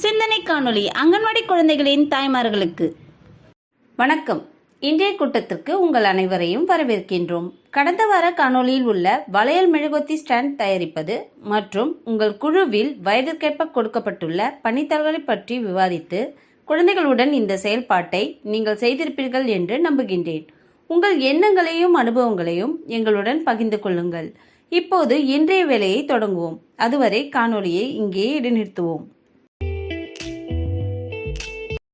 சிந்தனை காணொளி அங்கன்வாடி குழந்தைகளின் தாய்மார்களுக்கு வணக்கம். இன்றைய கூட்டத்திற்கு உங்கள் அனைவரையும் வரவேற்கின்றோம். கடந்த வார காணொளியில் உள்ள வளையல் மெழுகுவர்த்தி ஸ்டாண்ட் தயாரிப்பது மற்றும் உங்கள் குழுவில் வயதிற்கேற்ப கொடுக்கப்பட்டுள்ள பணித்தாள்களை பற்றி விவாதித்து குழந்தைகளுடன் இந்த செயல்பாட்டை நீங்கள் செய்திருப்பீர்கள் என்று நம்புகின்றேன். உங்கள் எண்ணங்களையும் அனுபவங்களையும் எங்களுடன் பகிர்ந்து கொள்ளுங்கள். இப்போது இன்றைய வேலையை தொடங்குவோம். அதுவரை காணொளியை இங்கே இடைநிறுத்துவோம்.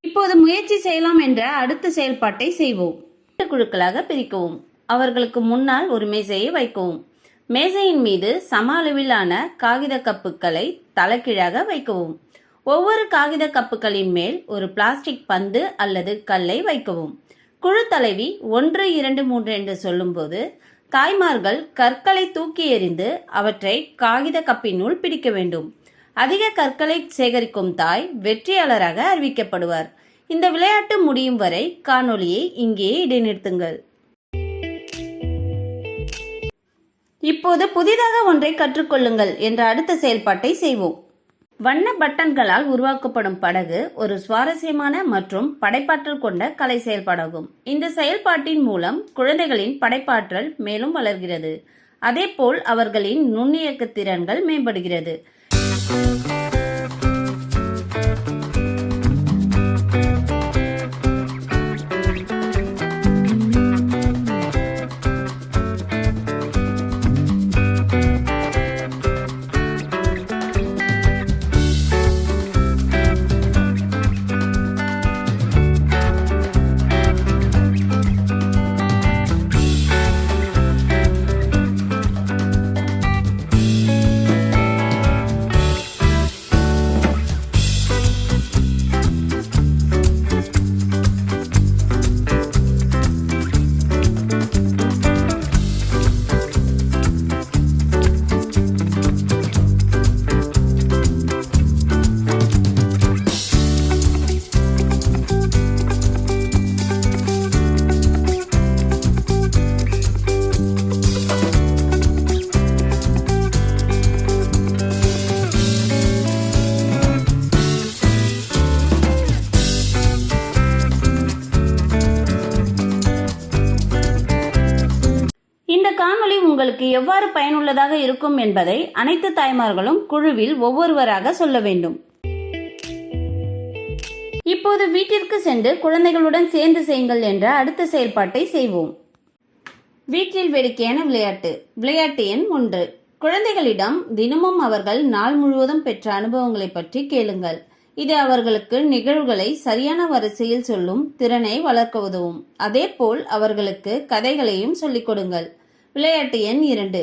இப்போது முயற்சி செய்யலாம் என்ற அடுத்த செயல்பாட்டை செய்வோம். குழுக்களாக பிரிக்கவும். அவர்களுக்கு முன்னால் ஒரு மேசையை வைக்கவும். மேசையின் மீது சம அளவிலான காகித கப்புகளை தலைகீழாக வைக்கவும். ஒவ்வொரு காகித கப்புகளின் மேல் ஒரு பிளாஸ்டிக் பந்து அல்லது கல்லை வைக்கவும். குழு தலைவி 1, 2, 3 என்று சொல்லும்போது தாய்மார்கள் கற்களை தூக்கி எறிந்து அவற்றை காகித கப்பினுள் பிடிக்க வேண்டும். அதிக கற்களை சேகரிக்கும் தாய் வெற்றியாளராக அறிவிக்கப்படுவார். இந்த விளையாட்டு முடியும் வரை காணொளியை இங்கே இடைநிறுத்துங்கள். இப்போது புதிதாக ஒன்றை கற்றுக்கொள்ளுங்கள் என்ற அடுத்த செயல்பாட்டை செய்வோம். வண்ண பட்டன்களால் உருவாக்கப்படும் படகு ஒரு சுவாரஸ்யமான மற்றும் படைப்பாற்றல் கொண்ட கலை செயல்பாடாகும். இந்த செயல்பாட்டின் மூலம் குழந்தைகளின் படைப்பாற்றல் மேலும் வளர்கிறது. அதேபோல் அவர்களின் நுண்ணியக்க திறன்கள் மேம்படுகிறது. இந்த காணொளி உங்களுக்கு எவ்வாறு பயனுள்ளதாக இருக்கும் என்பதை அனைத்து தாய்மார்களும் குழுவில் ஒவ்வொருவராக சொல்ல வேண்டும். இப்போது வீட்டிற்கு சென்று குழந்தைகளுடன் சேர்ந்து செய்யுங்கள் என்ற அடுத்த செயல்பாட்டை செய்வோம். வீட்டில் வேடிக்கையான விளையாட்டு. விளையாட்டு எண் 1. குழந்தைகளிடம் தினமும் அவர்கள் நாள் முழுவதும் பெற்ற அனுபவங்களை பற்றி கேளுங்கள். இது அவர்களுக்கு நிகழ்வுகளை சரியான வரிசையில் சொல்லும் திறனை வளர்க்க உதவும். அதேபோல் அவர்களுக்கு கதைகளையும் சொல்லிக் கொடுங்கள். விளையாட்டு எண் 2.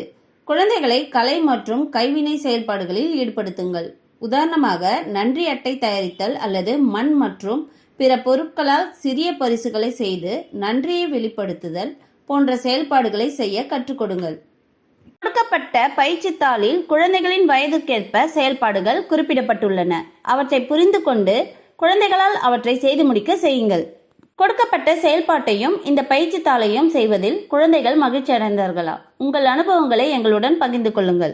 குழந்தைகளை கலை மற்றும் கைவினை செயல்பாடுகளில் ஈடுபடுத்துங்கள். உதாரணமாக நன்றி அட்டை தயாரித்தல் அல்லது மண் மற்றும் பிற பொருட்களால் சிறிய பரிசுகளை செய்து நன்றியை வெளிப்படுத்துதல் போன்ற செயல்பாடுகளை செய்ய கற்றுக் கொடுங்கள். கொடுக்கப்பட்ட பயிற்சி தாளில் குழந்தைகளின் வயதுக்கேற்ப செயல்பாடுகள் குறிப்பிடப்பட்டுள்ளன. அவற்றை புரிந்து கொண்டு குழந்தைகளால் அவற்றை செய்து முடிக்க செய்யுங்கள். கொடுக்கப்பட்ட செயல்பாட்டையும் இந்த பயிற்சி தாளையும் செய்வதில் குழந்தைகள் மகிழ்ச்சி அடைந்தார்களா? உங்கள் அனுபவங்களை எங்களுடன் பகிர்ந்து கொள்ளுங்கள்.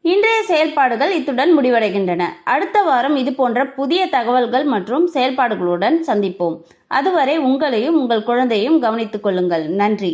இன்றைய செயல்பாடுகள் இத்துடன் முடிவடைகின்றன. அடுத்த வாரம் இது போன்ற புதிய தகவல்கள் மற்றும் செயல்பாடுகளுடன் சந்திப்போம். அதுவரை உங்களையும் உங்கள் குழந்தையும் கவனித்துக் கொள்ளுங்கள். நன்றி.